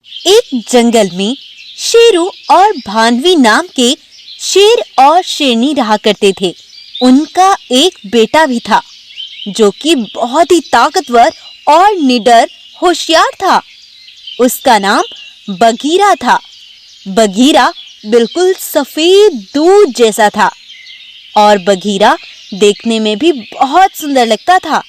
एक जंगल में शेरू और भानवी नाम के शेर और शेरनी रहा करते थे। उनका एक बेटा भी था जो कि बहुत ही ताकतवर और निडर होशियार था। उसका नाम बगीरा था। बगीरा बिल्कुल सफेद दूध जैसा था और बगीरा देखने में भी बहुत सुंदर लगता था।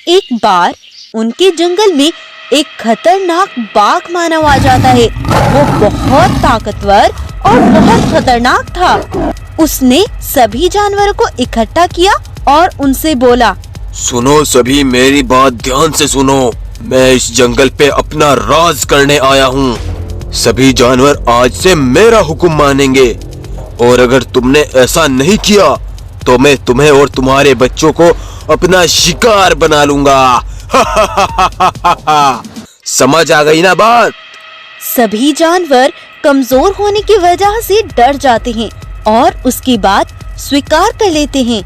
एक बार उनके जंगल में एक खतरनाक बाघ मानव आ जाता है। वो बहुत ताकतवर और बहुत खतरनाक था। उसने सभी जानवरों को इकट्ठा किया और उनसे बोला, सुनो सभी, मेरी बात ध्यान से सुनो। मैं इस जंगल पे अपना राज करने आया हूँ। सभी जानवर आज से मेरा हुक्म मानेंगे और अगर तुमने ऐसा नहीं किया तो मैं तुम्हें और तुम्हारे बच्चों को अपना शिकार बना लूंगा। समझ आ गई ना बात? सभी जानवर कमजोर होने की वजह से डर जाते हैं और उसकी बात स्वीकार कर लेते हैं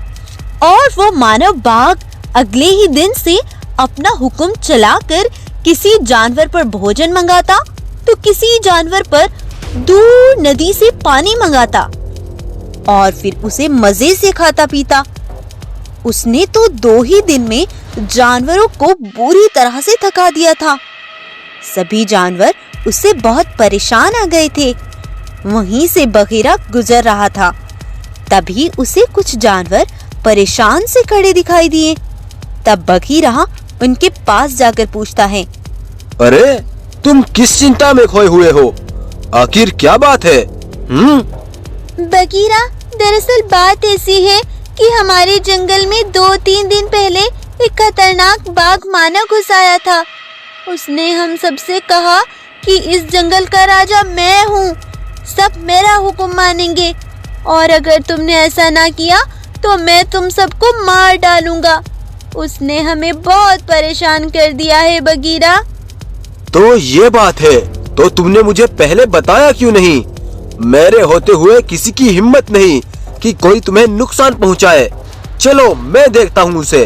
और वो मानव बाघ अगले ही दिन से अपना हुक्म चलाकर किसी जानवर पर भोजन मंगाता तो किसी जानवर पर दूर नदी से पानी मंगाता और फिर उसे मजे से खाता पीता। उसने तो 2 ही दिन में जानवरों को बुरी तरह से थका दिया था। सभी जानवर उससे बहुत परेशान आ गए थे। वहीं से बगीरा गुजर रहा था। तभी उसे कुछ जानवर परेशान से खड़े दिखाई दिए। तब बगीरा उनके पास जाकर पूछता है, अरे तुम किस चिंता में खोए हुए हो? आखिर क्या बात है? बगीरा, दरअसल बात ऐसी है कि हमारे जंगल में 2-3 दिन पहले एक खतरनाक बाघ मानव घुस आया था। उसने हम सबसे कहा कि इस जंगल का राजा मैं हूँ, सब मेरा हुक्म मानेंगे और अगर तुमने ऐसा ना किया तो मैं तुम सबको मार डालूंगा। उसने हमें बहुत परेशान कर दिया है बगीरा। तो ये बात है, तो तुमने मुझे पहले बताया क्यों नहीं? मेरे होते हुए किसी की हिम्मत नहीं कि कोई तुम्हें नुकसान पहुंचाए। चलो मैं देखता हूँ उसे।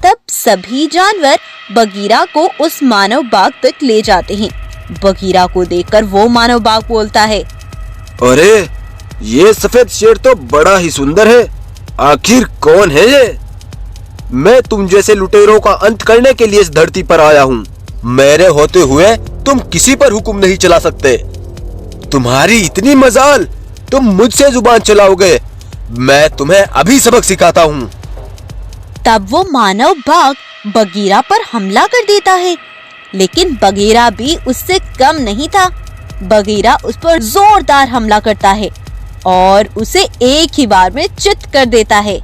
तब सभी जानवर बगीरा को उस मानव बाघ तक ले जाते हैं। बगीरा को देखकर वो मानव बाघ बोलता है, अरे ये सफेद शेर तो बड़ा ही सुंदर है। आखिर कौन है ये? मैं तुम जैसे लुटेरों का अंत करने के लिए इस धरती पर आया हूँ। मेरे होते हुए तुम किसी पर हुक्म नहीं चला सकते। तुम्हारी इतनी मजाल, तुम मुझसे जुबान चलाओगे। मैं तुम्हें अभी सबक सिखाता हूँ। तब वो मानव बाघ बगीरा पर हमला कर देता है, लेकिन बगीरा भी उससे कम नहीं था। बगीरा उस पर जोरदार हमला करता है और उसे एक ही बार में चित कर देता है।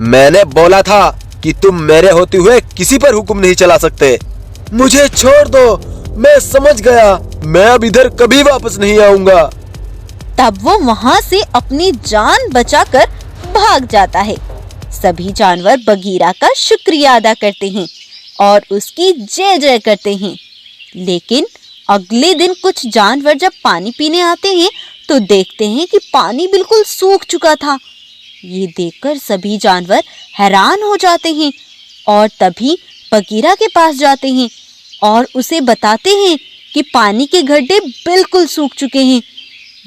मैंने बोला था कि तुम मेरे होते हुए किसी पर हुक्म नहीं चला सकते। मुझे छोड़ दो, मैं समझ गया। मैं अब इधर कभी वापस नहीं आऊंगा। तब वो वहाँ से अपनी जान बचाकर भाग जाता है। सभी जानवर बगीरा का शुक्रिया अदा करते हैं और उसकी जय जय करते हैं। लेकिन अगले दिन कुछ जानवर जब पानी पीने आते हैं तो देखते हैं कि पानी बिल्कुल सूख चुका था। ये देखकर सभी जानवर हैरान हो जाते हैं और तभी बगीरा के पास जाते हैं और उसे बताते हैं कि पानी के गड्ढे बिल्कुल सूख चुके हैं।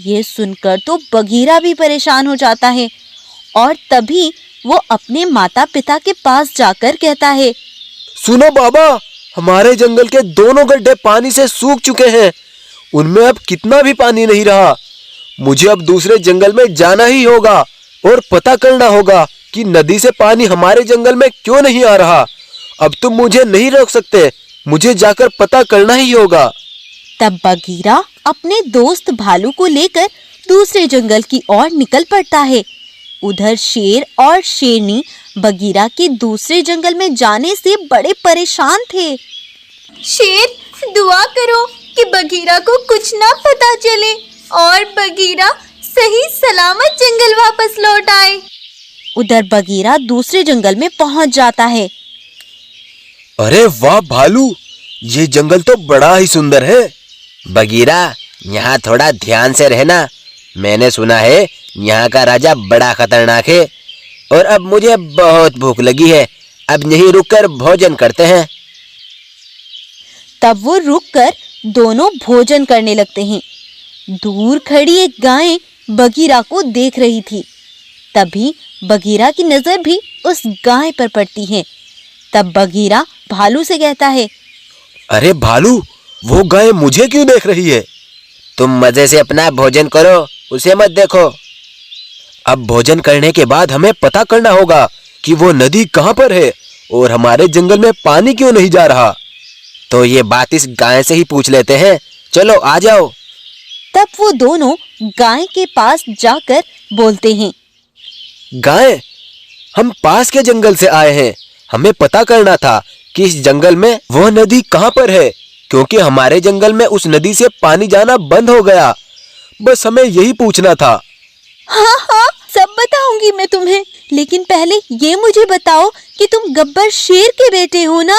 ये सुनकर तो बगीरा भी परेशान हो जाता है और तभी वो अपने माता पिता के पास जाकर कहता है, सुनो बाबा, हमारे जंगल के दोनों गड्ढे पानी से सूख चुके हैं। उनमें अब कितना भी पानी नहीं रहा। मुझे अब दूसरे जंगल में जाना ही होगा और पता करना होगा कि नदी से पानी हमारे जंगल में क्यों नहीं आ रहा। अब तुम मुझे नहीं रोक सकते, मुझे जाकर पता करना ही होगा। तब बगीरा अपने दोस्त भालू को लेकर दूसरे जंगल की ओर निकल पड़ता है। उधर शेर और शेरनी बगीरा के दूसरे जंगल में जाने से बड़े परेशान थे। शेर, दुआ करो कि बगीरा को कुछ ना पता चले और बगीरा सही सलामत जंगल वापस लौट आए। उधर बगीरा दूसरे जंगल में पहुंच जाता है। अरे वाह भालू, ये जंगल तो बड़ा ही सुंदर है। बगीरा, यहाँ थोड़ा ध्यान से रहना। मैंने सुना है यहाँ का राजा बड़ा खतरनाक है और अब मुझे बहुत भूख लगी है। अब यहीं रुककर भोजन करते हैं। तब वो रुककर दोनों भोजन करने लगते हैं। दूर खड़ी एक गाय बगीरा को देख रही थी। तभी बगीरा की नजर भी उस गाय पर पड़ती है। तब बगीरा भालू से कहता है, अरे भालू, वो गाय मुझे क्यों देख रही है? तुम मजे से अपना भोजन करो, उसे मत देखो। अब भोजन करने के बाद हमें पता करना होगा कि वो नदी कहाँ पर है और हमारे जंगल में पानी क्यों नहीं जा रहा। तो ये बात इस गाय से ही पूछ लेते हैं। चलो आ जाओ। तब वो दोनों गाय के पास जाकर बोलते हैं, गाय, हम पास के जंगल से आए हैं। हमें पता करना था कि इस जंगल में वो नदी कहाँ पर है, क्योंकि हमारे जंगल में उस नदी से पानी जाना बंद हो गया। बस हमें यही पूछना था। हाँ हाँ, सब बताऊंगी मैं तुम्हें, लेकिन पहले ये मुझे बताओ कि तुम गब्बर शेर के बेटे हो ना?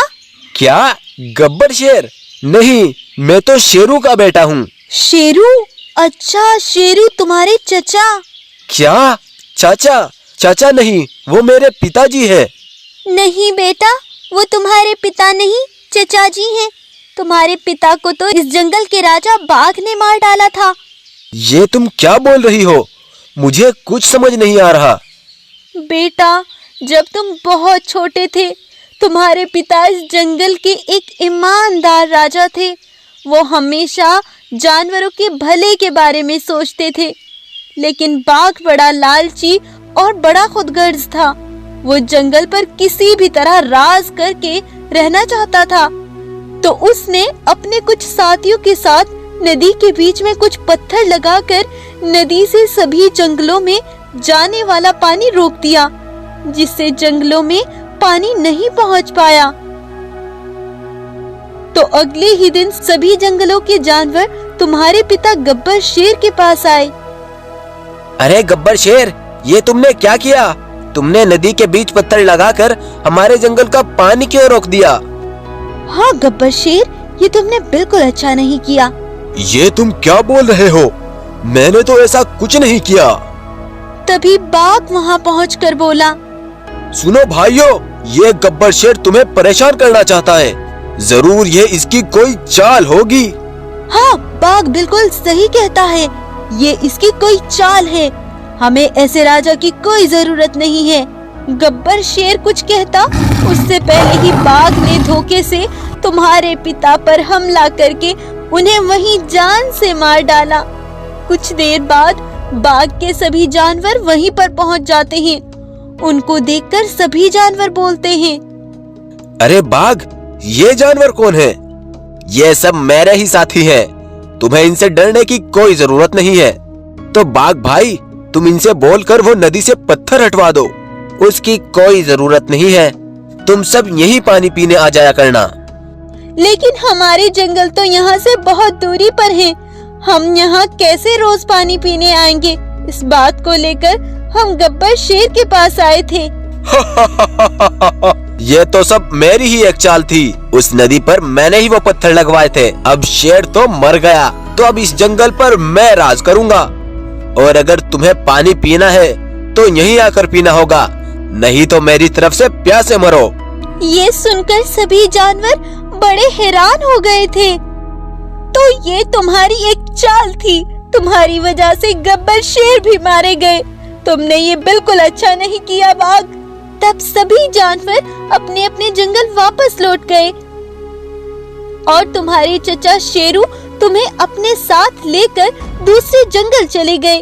क्या? गब्बर शेर? नहीं, मैं तो शेरू का बेटा हूँ। शेरू? अच्छा, शेरू तुम्हारे चचा? क्या? चाचा? चाचा नहीं, वो मेरे पिताजी है। नहीं बेटा, वो तुम्हारे पिता नहीं, चचा जी हैं। तुम्हारे पिता को तो इस जंगल के राजा बाघ ने मार डाला था। ये तुम क्या बोल रही हो? मुझे कुछ समझ नहीं आ रहा। बेटा, जब तुम बहुत छोटे थे, तुम्हारे पिता इस जंगल के एक ईमानदार राजा थे। वो हमेशा जानवरों के भले के बारे में सोचते थे, लेकिन बाघ बड़ा लालची और बड़ा खुदगर्ज था। वो जंगल पर किसी भी तरह राज करके रहना चाहता था। तो उसने अपने कुछ साथियों के साथ नदी के बीच में कुछ पत्थर लगाकर नदी से सभी जंगलों में जाने वाला पानी रोक दिया, जिससे जंगलों में पानी नहीं पहुंच पाया। तो अगले ही दिन सभी जंगलों के जानवर तुम्हारे पिता गब्बर शेर के पास आए। अरे गब्बर शेर, ये तुमने क्या किया? तुमने नदी के बीच पत्थर लगाकर हमारे जंगल का पानी क्यों रोक दिया? हाँ गब्बर शेर, ये तुमने बिल्कुल अच्छा नहीं किया। ये तुम क्या बोल रहे हो? मैंने तो ऐसा कुछ नहीं किया। तभी बाघ वहाँ पहुँचकर बोला, सुनो भाइयों, ये गब्बर शेर तुम्हें परेशान करना चाहता है। जरूर ये इसकी कोई चाल होगी। हाँ, बाघ बिल्कुल सही कहता है, ये इसकी कोई चाल है। हमें ऐसे राजा की कोई जरूरत नहीं है। गब्बर शेर कुछ कहता, उससे पहले ही बाघ ने धोखे से तुम्हारे पिता पर हमला करके उन्हें वहीं जान से मार डाला। कुछ देर बाद बाघ के सभी जानवर वहीं पर पहुंच जाते हैं। उनको देखकर सभी जानवर बोलते हैं, अरे बाघ, ये जानवर कौन है? ये सब मेरे ही साथी हैं। तुम्हें इनसे डरने की कोई जरूरत नहीं है। तो बाघ भाई, तुम इनसे बोलकर वो नदी से पत्थर हटवा दो। उसकी कोई जरूरत नहीं है। तुम सब यही पानी पीने आ जाया करना। लेकिन हमारे जंगल तो यहाँ से बहुत दूरी पर है। हम यहाँ कैसे रोज पानी पीने आएंगे? इस बात को लेकर हम गब्बर शेर के पास आए थे। ये तो सब मेरी ही एक चाल थी। उस नदी पर मैंने ही वो पत्थर लगवाए थे। अब शेर तो मर गया, तो अब इस जंगल पर मैं राज करूंगा। और अगर तुम्हें पानी पीना है तो यहीं आकर पीना होगा, नहीं तो मेरी तरफ से प्यासे मरो। ये सुनकर सभी जानवर बड़े हैरान हो गए थे। तो ये तुम्हारी एक चाल थी। तुम्हारी वजह से गब्बर शेर भी मारे गए। तुमने ये बिल्कुल अच्छा नहीं किया बाघ। तब सभी जानवर अपने अपने जंगल वापस लौट गए और तुम्हारे चचा शेरू तुम्हें अपने साथ लेकर दूसरे जंगल चले गए।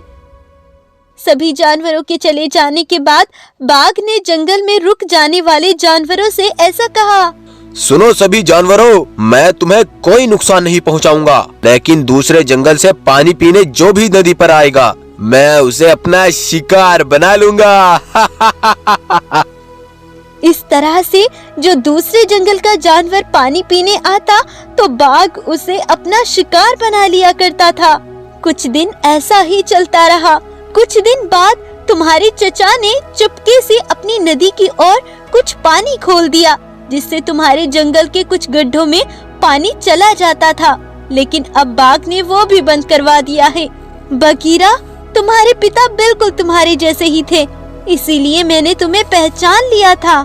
सभी जानवरों के चले जाने के बाद बाघ ने जंगल में रुक जाने वाले जानवरों से ऐसा कहा, सुनो सभी जानवरों, मैं तुम्हें कोई नुकसान नहीं पहुंचाऊंगा, लेकिन दूसरे जंगल से पानी पीने जो भी नदी पर आएगा, मैं उसे अपना शिकार बना लूंगा। इस तरह से जो दूसरे जंगल का जानवर पानी पीने आता तो बाघ उसे अपना शिकार बना लिया करता था। कुछ दिन ऐसा ही चलता रहा। कुछ दिन बाद तुम्हारे चचा ने चुपके से अपनी नदी की ओर कुछ पानी खोल दिया, जिससे तुम्हारे जंगल के कुछ गड्ढों में पानी चला जाता था। लेकिन अब बाघ ने वो भी बंद करवा दिया है। बगीरा, तुम्हारे पिता बिल्कुल तुम्हारे जैसे ही थे, इसीलिए मैंने तुम्हें पहचान लिया था।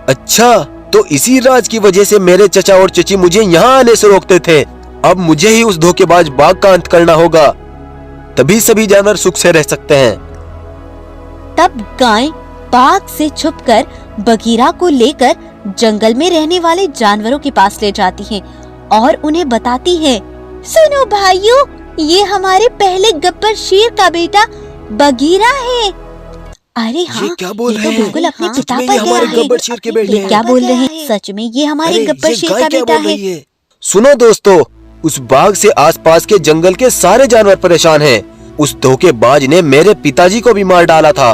अच्छा, तो इसी राज की वजह से मेरे चचा और चची मुझे यहाँ आने से रोकते थे। अब मुझे ही उस धोखेबाज बाघ का अंत करना होगा, तभी सभी जानवर सुख से रह सकते हैं। तब गाय बाघ से छुपकर बगीरा को लेकर जंगल में रहने वाले जानवरों के पास ले जाती है और उन्हें बताती है, सुनो भाइयों, ये हमारे पहले गब्बर शेर का बेटा बगीरा है। अरे हाँ, ये क्या बोल ये रहे तो हैं? बिल्कुल अपने हाँ, पिता सच में पर ये हमारे गया है। गब्बर शेर के बेटे ये हैं। क्या बोल रहे हैं? सच में ये हमारे अरे, गब्बर ये शेर गाय का क्या बेटा बोल है। रही है? सुनो दोस्तों, उस बाघ से आसपास के जंगल के सारे जानवर परेशान हैं। उस धोखेबाज ने मेरे पिताजी को भी मार डाला था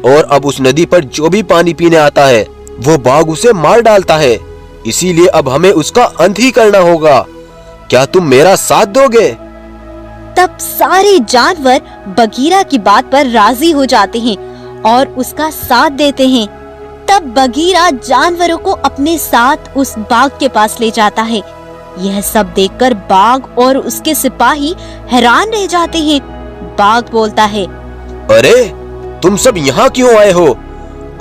और अब उस नदी पर जो भी पानी पीने आता है वो बाघ उसे मार डालता है। इसीलिए अब हमें उसका अंत ही करना होगा। क्या तुम मेरा साथ दोगे? तब सारे जानवर बगीरा की बात पर राजी हो जाते हैं और उसका साथ देते हैं। तब बगीरा जानवरों को अपने साथ उस बाघ के पास ले जाता है। यह सब देखकर बाघ और उसके सिपाही हैरान रह जाते हैं। बाघ बोलता है, अरे तुम सब यहाँ क्यों आए हो?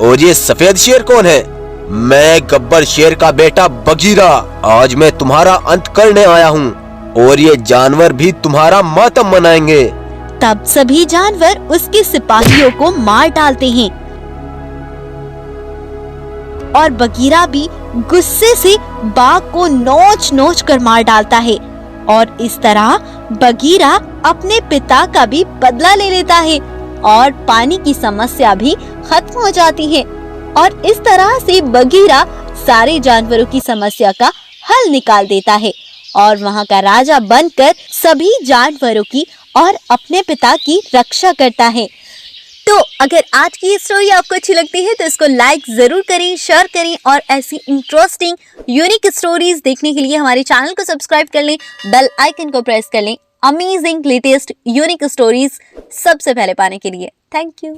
और ये सफेद शेर कौन है? मैं गब्बर शेर का बेटा बगीरा। आज मैं तुम्हारा अंत करने आया हूँ और ये जानवर भी तुम्हारा मातम मनाएंगे। तब सभी जानवर उसके सिपाहियों को मार डालते हैं और बगीरा भी गुस्से से बाघ को नोच नोच कर मार डालता है। और इस तरह बगीरा अपने पिता का भी बदला ले लेता है और पानी की समस्या भी खत्म हो जाती है। और इस तरह से बगीरा सारे जानवरों की समस्या का हल निकाल देता है और वहाँ का राजा बनकर सभी जानवरों की और अपने पिता की रक्षा करता है। तो अगर आज की ये स्टोरी आपको अच्छी लगती है तो इसको लाइक जरूर करें, शेयर करें और ऐसी इंटरेस्टिंग यूनिक स्टोरीज देखने के लिए हमारे चैनल को सब्सक्राइब कर लें, बेल आइकन को प्रेस कर लें अमेजिंग लेटेस्ट यूनिक स्टोरीज सबसे पहले पाने के लिए। Thank you.